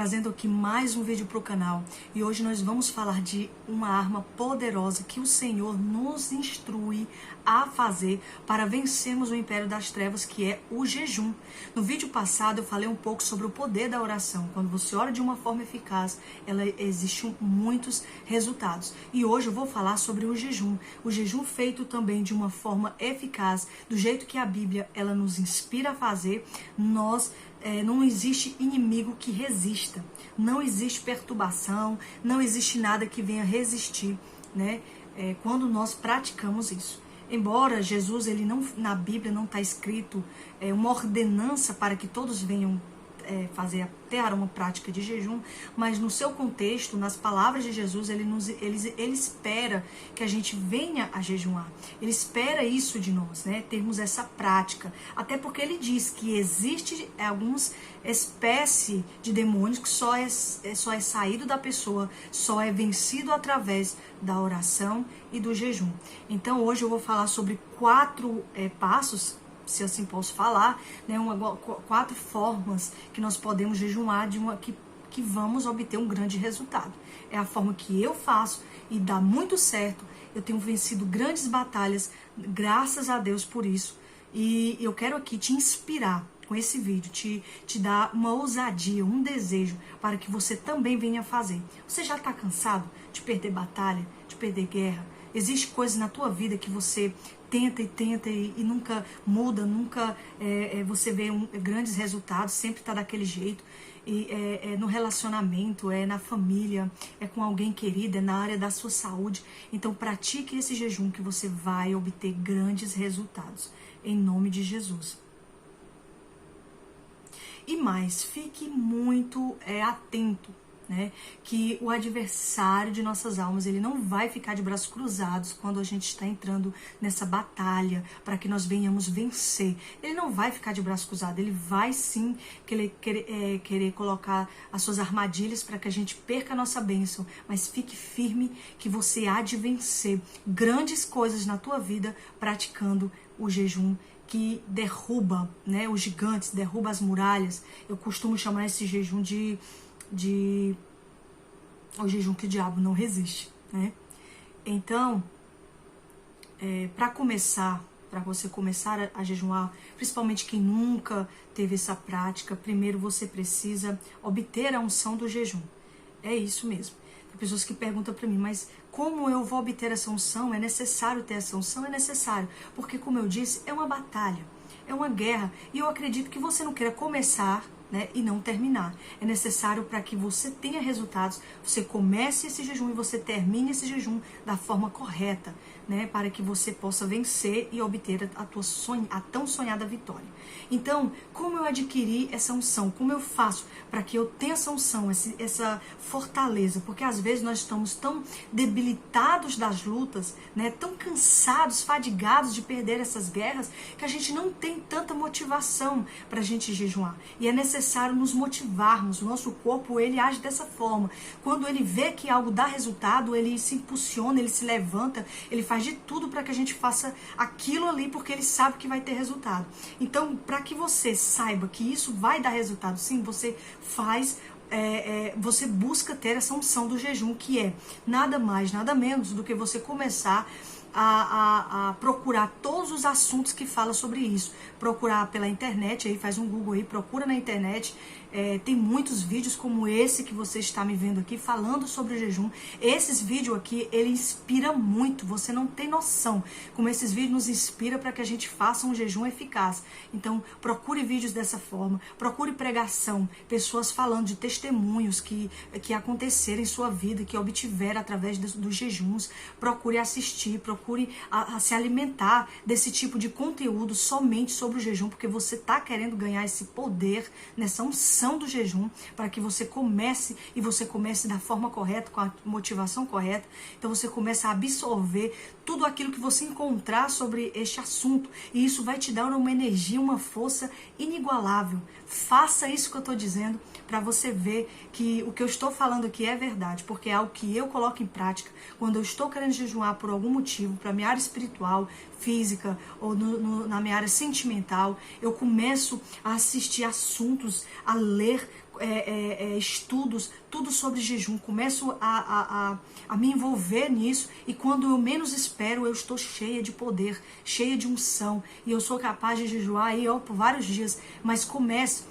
trazendo aqui mais um vídeo para o canal. E hoje nós vamos falar de uma arma poderosa que o Senhor nos instrui a fazer para vencermos o império das trevas, que é o jejum. No vídeo passado eu falei um pouco sobre o poder da oração. Quando você ora de uma forma eficaz, existem muitos resultados. E hoje eu vou falar sobre o jejum. O jejum feito também de uma forma eficaz, do jeito que a Bíblia ela nos inspira a fazer. Não existe inimigo que resista, não existe perturbação, não existe nada que venha resistir, né? Quando nós praticamos isso. Embora Jesus, na Bíblia não está escrito uma ordenança para que todos venham fazer até uma prática de jejum, mas no seu contexto, nas palavras de Jesus, ele espera que a gente venha a jejuar. Ele espera isso de nós, né? Termos essa prática. Até porque ele diz que existe algumas espécies de demônios que só é saído da pessoa, só é vencido através da oração e do jejum. Então hoje eu vou falar sobre 4 passos, se assim posso falar, né, 4 formas que nós podemos jejuar que vamos obter um grande resultado. É a forma que eu faço e dá muito certo. Eu tenho vencido grandes batalhas, graças a Deus por isso. E eu quero aqui te inspirar com esse vídeo, te dar uma ousadia, um desejo para que você também venha fazer. Você já está cansado de perder batalha, de perder guerra? Existem coisas na tua vida que você tenta e nunca muda, nunca você vê grandes resultados, sempre está daquele jeito. E no relacionamento, na família, com alguém querido, na área da sua saúde. Então pratique esse jejum que você vai obter grandes resultados, em nome de Jesus. E mais, fique muito atento, né, que o adversário de nossas almas, ele não vai ficar de braços cruzados quando a gente está entrando nessa batalha para que nós venhamos vencer. Ele não vai ficar de braços cruzados, ele vai sim querer colocar as suas armadilhas para que a gente perca a nossa bênção, mas fique firme que você há de vencer grandes coisas na tua vida praticando o jejum, que derruba, né, os gigantes, derruba as muralhas. Eu costumo chamar esse jejum de o jejum que o diabo não resiste, né? Então, para você começar a jejuar, principalmente quem nunca teve essa prática, primeiro você precisa obter a unção do jejum. É isso mesmo. Tem pessoas que perguntam para mim, mas como eu vou obter essa unção? É necessário ter essa unção? É necessário, porque como eu disse, é uma batalha, é uma guerra, e eu acredito que você não queira começar, né, e não terminar. É necessário para que você tenha resultados, você comece esse jejum e você termine esse jejum da forma correta, né, para que você possa vencer e obter a tão sonhada vitória. Então, como eu adquiri essa unção? Como eu faço para que eu tenha essa unção, essa fortaleza? Porque às vezes nós estamos tão debilitados das lutas, né, tão cansados, fadigados de perder essas guerras, que a gente não tem tanta motivação para a gente jejuar. E é necessário nos motivarmos. O nosso corpo, ele age dessa forma. Quando ele vê que algo dá resultado, ele se impulsiona, ele se levanta, ele faz de tudo para que a gente faça aquilo ali, porque ele sabe que vai ter resultado. Então, para que você saiba que isso vai dar resultado, sim, você faz, você busca ter essa unção do jejum, que é nada mais, nada menos do que você começar a procurar todos os assuntos que falam sobre isso. Procurar pela internet, aí faz um Google aí, procura na internet. Tem muitos vídeos como esse que você está me vendo aqui, falando sobre o jejum. Esses vídeos aqui, ele inspira muito, você não tem noção como esses vídeos nos inspiram para que a gente faça um jejum eficaz. Então, procure vídeos dessa forma, procure pregação, pessoas falando de testemunhos que aconteceram em sua vida, que obtiveram através dos jejuns. Procure assistir, procure se alimentar desse tipo de conteúdo somente sobre o jejum, porque você está querendo ganhar esse poder nessa unção do jejum, para que você comece da forma correta, com a motivação correta. Então você começa a absorver tudo aquilo que você encontrar sobre este assunto, e isso vai te dar uma energia, uma força inigualável. Faça isso que eu estou dizendo, para você ver que o que eu estou falando aqui é verdade, porque é algo que eu coloco em prática quando eu estou querendo jejuar por algum motivo, para minha área espiritual, física, ou na minha área sentimental. Eu começo a assistir assuntos, a ler estudos, tudo sobre jejum. Começo a me envolver nisso, e quando eu menos espero, eu estou cheia de poder, cheia de unção, e eu sou capaz de jejuar aí, por vários dias. Mas comece,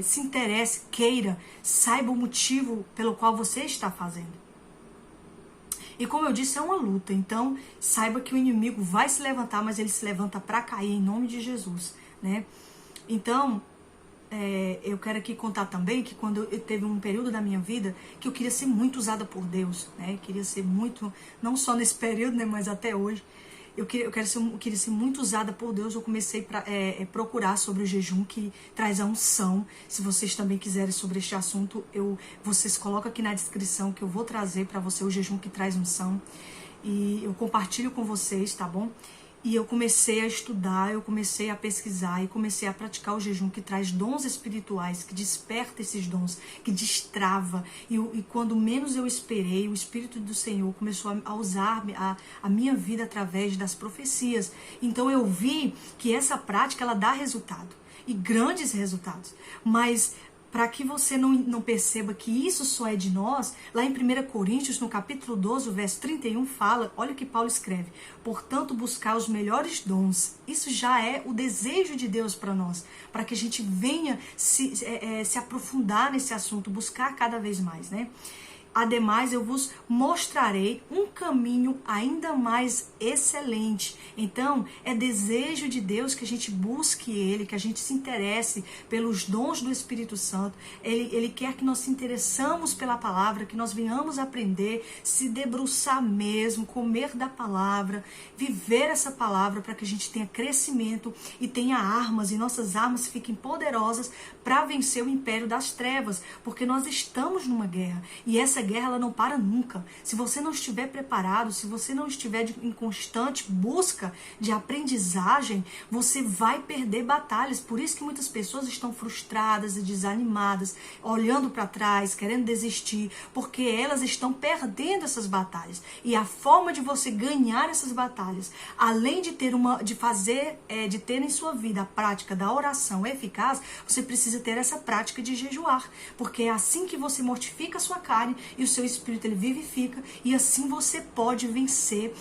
se interesse, queira, saiba o motivo pelo qual você está fazendo. E como eu disse, é uma luta. Então, saiba que o inimigo vai se levantar, mas ele se levanta para cair em nome de Jesus, né? Então, eu quero aqui contar também que quando eu teve um período da minha vida que eu queria ser muito usada por Deus, né? Queria ser muito, não só nesse período, né, mas até hoje. Eu queria ser muito usada por Deus. Eu comecei a procurar sobre o jejum que traz a unção. Se vocês também quiserem sobre este assunto, vocês colocam aqui na descrição que eu vou trazer para você o jejum que traz unção. E eu compartilho com vocês, tá bom? E eu comecei a estudar, eu comecei a pesquisar e comecei a praticar o jejum que traz dons espirituais, que desperta esses dons, que destrava. E quando menos eu esperei, o Espírito do Senhor começou a usar a minha vida através das profecias. Então eu vi que essa prática, ela dá resultado, e grandes resultados. Mas para que você não perceba que isso só é de nós, lá em 1 Coríntios, no capítulo 12, o verso 31, fala, olha o que Paulo escreve: portanto, buscar os melhores dons. Isso já é o desejo de Deus para nós, para que a gente venha se aprofundar nesse assunto, buscar cada vez mais, né? Ademais, eu vos mostrarei um caminho ainda mais excelente. Então, é desejo de Deus que a gente busque Ele, que a gente se interesse pelos dons do Espírito Santo. Ele quer que nós se interessamos pela palavra, que nós venhamos aprender, se debruçar mesmo, comer da palavra, viver essa palavra, para que a gente tenha crescimento e tenha armas, e nossas armas fiquem poderosas para vencer o império das trevas, porque nós estamos numa guerra, e essa guerra, ela não para nunca. Se você não estiver preparado, se você não estiver em constante busca de aprendizagem, você vai perder batalhas. Por isso que muitas pessoas estão frustradas e desanimadas, olhando para trás, querendo desistir, porque elas estão perdendo essas batalhas. E a forma de você ganhar essas batalhas, além de ter de ter em sua vida a prática da oração eficaz, você precisa ter essa prática de jejuar, porque é assim que você mortifica a sua carne e o seu espírito, ele vivifica, e assim você pode vencer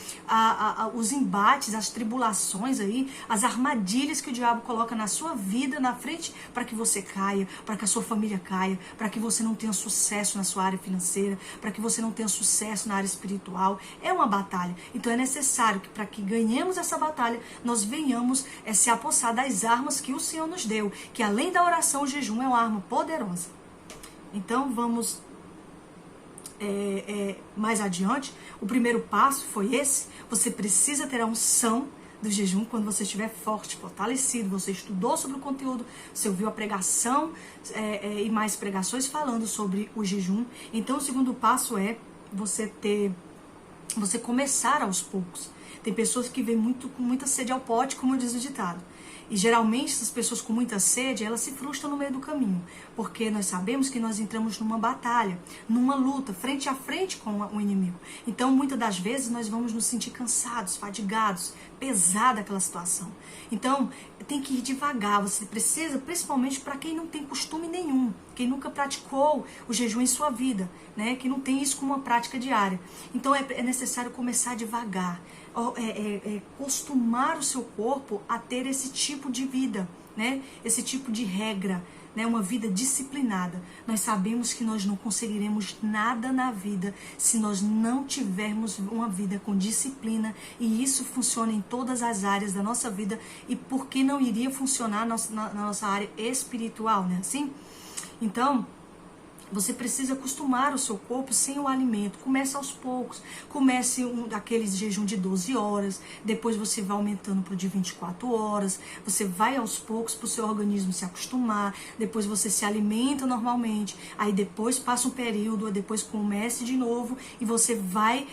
os embates, as tribulações aí, as armadilhas que o diabo coloca na sua vida, na frente, para que você caia, para que a sua família caia, para que você não tenha sucesso na sua área financeira, para que você não tenha sucesso na área espiritual. É uma batalha. Então é necessário que, para que ganhemos essa batalha, nós venhamos se apossar das armas que o Senhor nos deu, que além da oração, o jejum é uma arma poderosa. Então vamos mais adiante. O primeiro passo foi esse. Você precisa ter a unção do jejum quando você estiver forte, fortalecido, você estudou sobre o conteúdo, você ouviu a pregação e mais pregações falando sobre o jejum. Então o segundo passo é você começar aos poucos. Tem pessoas que vêm com muita sede ao pote, como diz o ditado. E geralmente essas pessoas com muita sede, elas se frustram no meio do caminho, porque nós sabemos que nós entramos numa batalha, numa luta, frente a frente com o inimigo. Então, muitas das vezes, nós vamos nos sentir cansados, fadigados, pesada aquela situação. Então, tem que ir devagar, você precisa, principalmente para quem não tem costume nenhum, quem nunca praticou o jejum em sua vida, né? Que não tem isso como uma prática diária. Então, é necessário começar devagar, acostumar o seu corpo a ter esse tipo de vida, né? Esse tipo de regra, né? Uma vida disciplinada. Nós sabemos que nós não conseguiremos nada na vida se nós não tivermos uma vida com disciplina, e isso funciona em todas as áreas da nossa vida. E por que não iria funcionar na nossa área espiritual, né? Assim? Então, você precisa acostumar o seu corpo sem o alimento. Comece aos poucos. Comece aqueles jejum de 12 horas. Depois você vai aumentando para o de 24 horas. Você vai aos poucos para o seu organismo se acostumar. Depois você se alimenta normalmente. Aí depois passa um período. Depois comece de novo. E você vai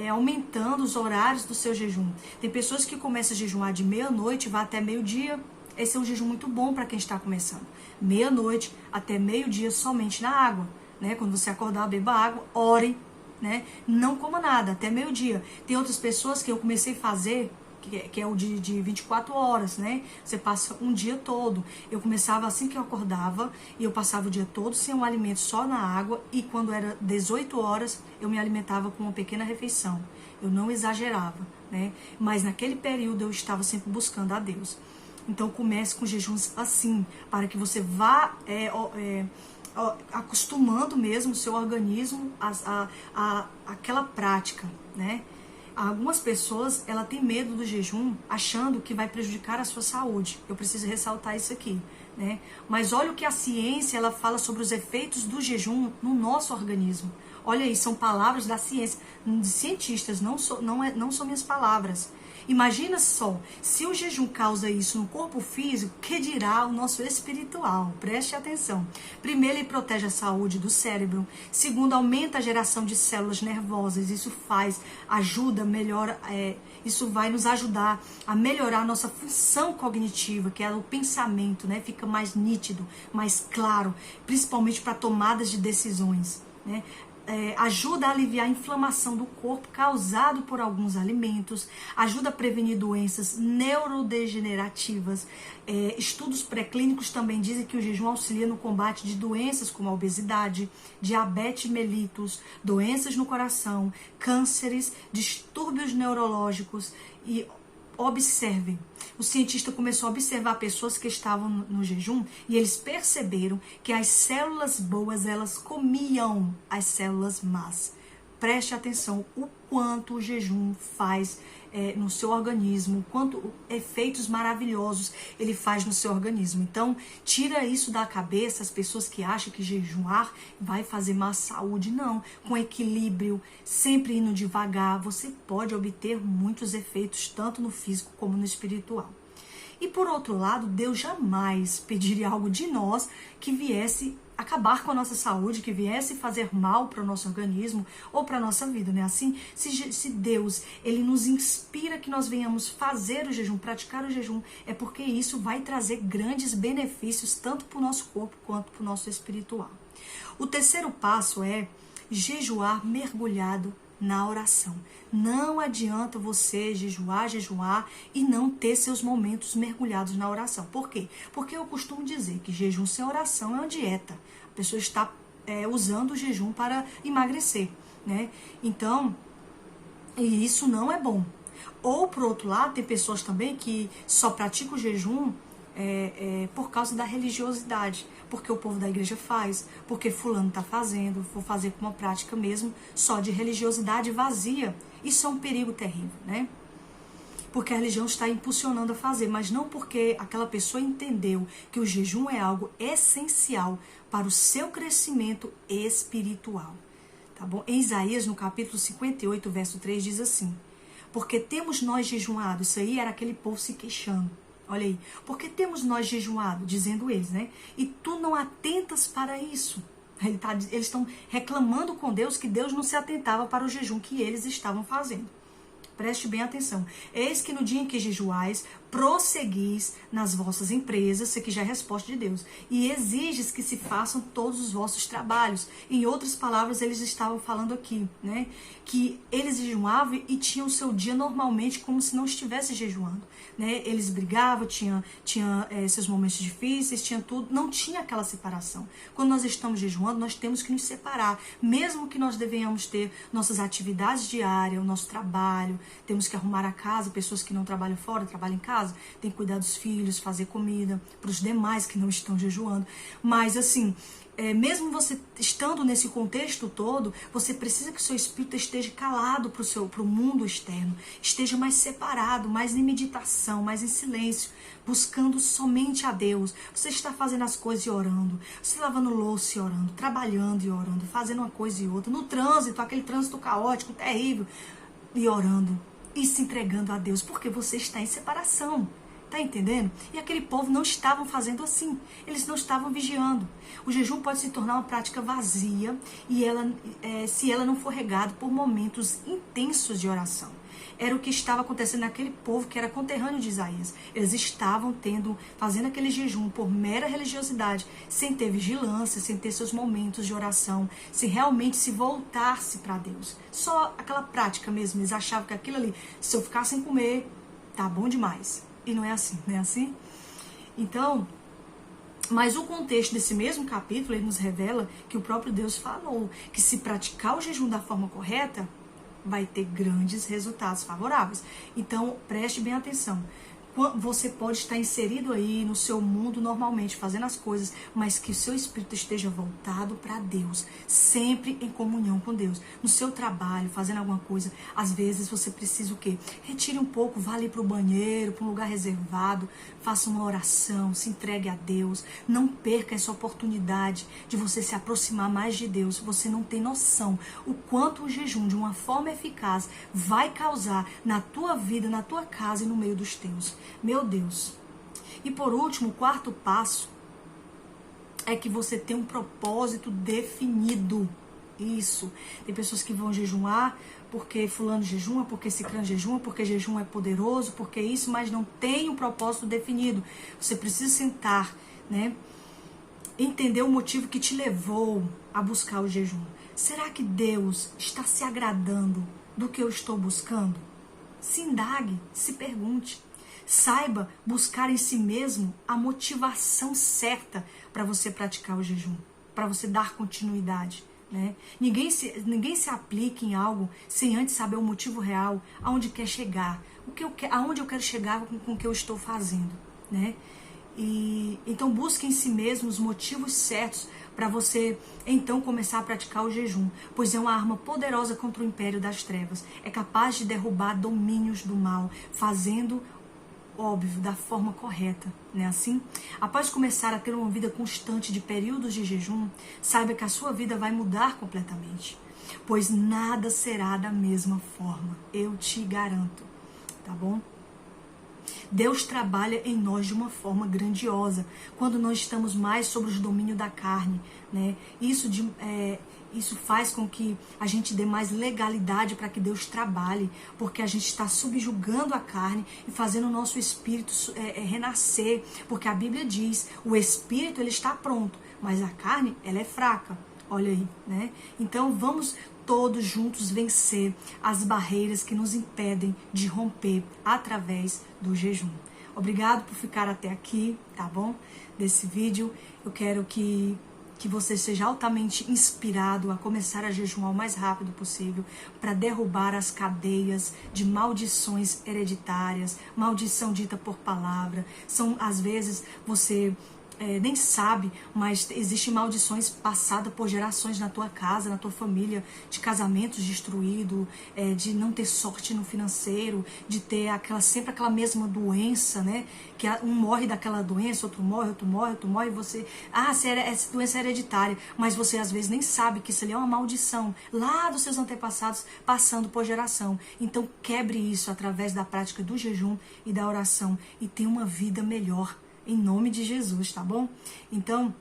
aumentando os horários do seu jejum. Tem pessoas que começam a jejuar de meia-noite e vai até meio-dia. Esse é um jejum muito bom para quem está começando. Meia-noite até meio-dia somente na água, né? Quando você acordar, beba água, ore, né? Não coma nada, até meio-dia. Tem outras pessoas que eu comecei a fazer que é o de 24 horas, né? Você passa um dia todo. Eu começava assim que eu acordava e eu passava o dia todo sem um alimento, só na água, e quando era 18 horas eu me alimentava com uma pequena refeição. Eu não exagerava, né? Mas naquele período eu estava sempre buscando a Deus. Então comece com jejuns assim, para que você vá acostumando mesmo o seu organismo àquela prática, né? Algumas pessoas, ela tem medo do jejum, achando que vai prejudicar a sua saúde. Eu preciso ressaltar isso aqui, né? Mas olha o que a ciência, ela fala sobre os efeitos do jejum no nosso organismo. Olha aí, são palavras da ciência, de cientistas, não são minhas palavras. Imagina só, se o jejum causa isso no corpo físico, que dirá o nosso espiritual? Preste atenção. Primeiro, ele protege a saúde do cérebro. Segundo, aumenta a geração de células nervosas. Isso ajuda, melhora, isso vai nos ajudar a melhorar a nossa função cognitiva, que é o pensamento, né? Fica mais nítido, mais claro, principalmente para tomadas de decisões, né? Ajuda a aliviar a inflamação do corpo causado por alguns alimentos, ajuda a prevenir doenças neurodegenerativas. Estudos pré-clínicos também dizem que o jejum auxilia no combate de doenças como a obesidade, diabetes mellitus, doenças no coração, cânceres, distúrbios neurológicos. E observem, o cientista começou a observar pessoas que estavam no jejum e eles perceberam que as células boas, elas comiam as células más. Preste atenção o quanto o jejum faz no seu organismo, quanto efeitos maravilhosos ele faz no seu organismo. Então, tira isso da cabeça, as pessoas que acham que jejuar vai fazer má saúde. Não, com equilíbrio, sempre indo devagar, você pode obter muitos efeitos, tanto no físico como no espiritual. E por outro lado, Deus jamais pediria algo de nós que viesse acabar com a nossa saúde, que viesse fazer mal para o nosso organismo ou para a nossa vida, né? Assim, se Deus, ele nos inspira que nós venhamos fazer o jejum, praticar o jejum, é porque isso vai trazer grandes benefícios tanto para o nosso corpo quanto para o nosso espiritual. O terceiro passo é jejuar mergulhado na oração. Não adianta você jejuar e não ter seus momentos mergulhados na oração. Por quê? Porque eu costumo dizer que jejum sem oração é uma dieta. A pessoa está usando o jejum para emagrecer, né? Então, e isso não é bom. Ou, por outro lado, tem pessoas também que só praticam o jejum por causa da religiosidade, porque o povo da igreja faz, porque fulano está fazendo, vou fazer com uma prática mesmo só de religiosidade vazia. Isso é um perigo terrível, né? Porque a religião está impulsionando a fazer, mas não porque aquela pessoa entendeu que o jejum é algo essencial para o seu crescimento espiritual, tá bom? Em Isaías, no capítulo 58, verso 3, diz assim: porque temos nós jejuado. Isso aí era aquele povo se queixando. Olha aí, porque temos nós jejuado, dizendo eles, né? E tu não atentas para isso. Eles estão reclamando com Deus que Deus não se atentava para o jejum que eles estavam fazendo. Preste bem atenção. Eis que no dia em que jejuais, prosseguis nas vossas empresas, isso aqui já é a resposta de Deus, e exiges que se façam todos os vossos trabalhos. Em outras palavras, eles estavam falando aqui, né, que eles jejuavam e tinham o seu dia normalmente como se não estivesse jejuando, né? Eles brigavam, tinha seus momentos difíceis, tinha tudo, não tinha aquela separação. Quando nós estamos jejuando, nós temos que nos separar, mesmo que nós devemos ter nossas atividades diárias, o nosso trabalho, temos que arrumar a casa, pessoas que não trabalham fora, trabalham em casa, tem que cuidar dos filhos, fazer comida para os demais que não estão jejuando. Mas assim, mesmo você estando nesse contexto todo, você precisa que o seu espírito esteja calado para o mundo externo, esteja mais separado, mais em meditação, mais em silêncio, buscando somente a Deus. Você está fazendo as coisas e orando, você lavando louça e orando, trabalhando e orando, fazendo uma coisa e outra, no trânsito, aquele trânsito caótico, terrível, e orando e se entregando a Deus, porque você está em separação. Tá entendendo? E aquele povo não estavam fazendo assim. Eles não estavam vigiando. O jejum pode se tornar uma prática vazia e se ela não for regada por momentos intensos de oração. Era o que estava acontecendo naquele povo que era conterrâneo de Isaías. Eles estavam fazendo aquele jejum por mera religiosidade, sem ter vigilância, sem ter seus momentos de oração, se realmente se voltar-se para Deus. Só aquela prática mesmo. Eles achavam que aquilo ali, se eu ficar sem comer, tá bom demais. E não é assim, não é assim? Então, mas o contexto desse mesmo capítulo, ele nos revela que o próprio Deus falou que se praticar o jejum da forma correta, vai ter grandes resultados favoráveis. Então, preste bem atenção. Você pode estar inserido aí no seu mundo normalmente, fazendo as coisas, mas que o seu espírito esteja voltado para Deus, sempre em comunhão com Deus. No seu trabalho, fazendo alguma coisa, às vezes você precisa o quê? Retire um pouco, vá ali para o banheiro, para um lugar reservado, faça uma oração, se entregue a Deus. Não perca essa oportunidade de você se aproximar mais de Deus. Você não tem noção o quanto o jejum, de uma forma eficaz, vai causar na tua vida, na tua casa e no meio dos teus. Meu Deus. E por último, o quarto passo é que você tem um propósito definido. Isso. Tem pessoas que vão jejuar porque fulano jejuma, porque ciclano jejuma, porque jejum é poderoso, porque isso, mas não tem um propósito definido. Você precisa sentar, né? Entender o motivo que te levou a buscar o jejum. Será que Deus está se agradando do que eu estou buscando? Se indague, se pergunte. Saiba buscar em si mesmo a motivação certa para você praticar o jejum, para você dar continuidade, né? Ninguém se aplica em algo sem antes saber o motivo real, aonde quer chegar, aonde eu quero chegar com o que eu estou fazendo, né? Então busque em si mesmo os motivos certos para você então começar a praticar o jejum, pois é uma arma poderosa contra o império das trevas. É capaz de derrubar domínios do mal, fazendo óbvio, da forma correta, né? Assim, após começar a ter uma vida constante de períodos de jejum, saiba que a sua vida vai mudar completamente, pois nada será da mesma forma, eu te garanto, tá bom? Deus trabalha em nós de uma forma grandiosa, quando nós estamos mais sobre o domínio da carne, né? Isso faz com que a gente dê mais legalidade para que Deus trabalhe, porque a gente está subjugando a carne e fazendo o nosso espírito renascer, porque a Bíblia diz, o espírito ele está pronto, mas a carne ela é fraca, olha aí, né? Então vamos todos juntos vencer as barreiras que nos impedem de romper através do jejum. Obrigado por ficar até aqui, tá bom? Desse vídeo, eu quero que você seja altamente inspirado a começar a jejuar o mais rápido possível para derrubar as cadeias de maldições hereditárias, maldição dita por palavra. Às vezes, você nem sabe, mas existem maldições passadas por gerações na tua casa, na tua família, de casamentos destruídos, de não ter sorte no financeiro, de ter sempre aquela mesma doença, né? Que um morre daquela doença, outro morre, e você... essa doença é hereditária, mas você às vezes nem sabe que isso ali é uma maldição lá dos seus antepassados, passando por geração. Então quebre isso através da prática do jejum e da oração e tenha uma vida melhor. Em nome de Jesus, tá bom? Então,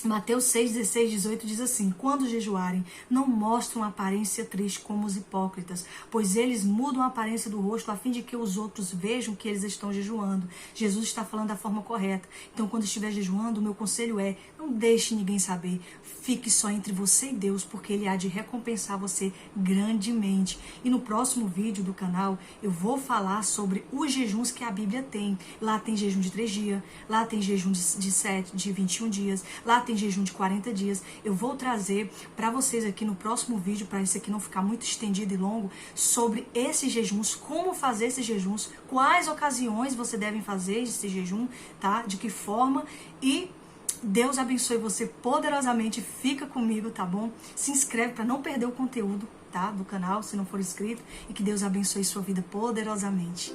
Mateus 6, 16, 18 diz assim: quando jejuarem, não mostram aparência triste como os hipócritas, pois eles mudam a aparência do rosto a fim de que os outros vejam que eles estão jejuando. Jesus está falando da forma correta. Então, quando estiver jejuando, o meu conselho é: não deixe ninguém saber. Fique só entre você e Deus, porque Ele há de recompensar você grandemente. E no próximo vídeo do canal, eu vou falar sobre os jejuns que a Bíblia tem. Lá tem jejum de 3 dias, lá tem jejum de 21 dias, lá tem jejum de 40 dias. Eu vou trazer para vocês aqui no próximo vídeo, para isso aqui não ficar muito estendido e longo, sobre esses jejuns, como fazer esses jejuns, quais ocasiões você deve fazer esse jejum, tá? De que forma. E Deus abençoe você poderosamente. Fica comigo, tá bom? Se inscreve para não perder o conteúdo, tá? Do canal, se não for inscrito. E que Deus abençoe sua vida poderosamente.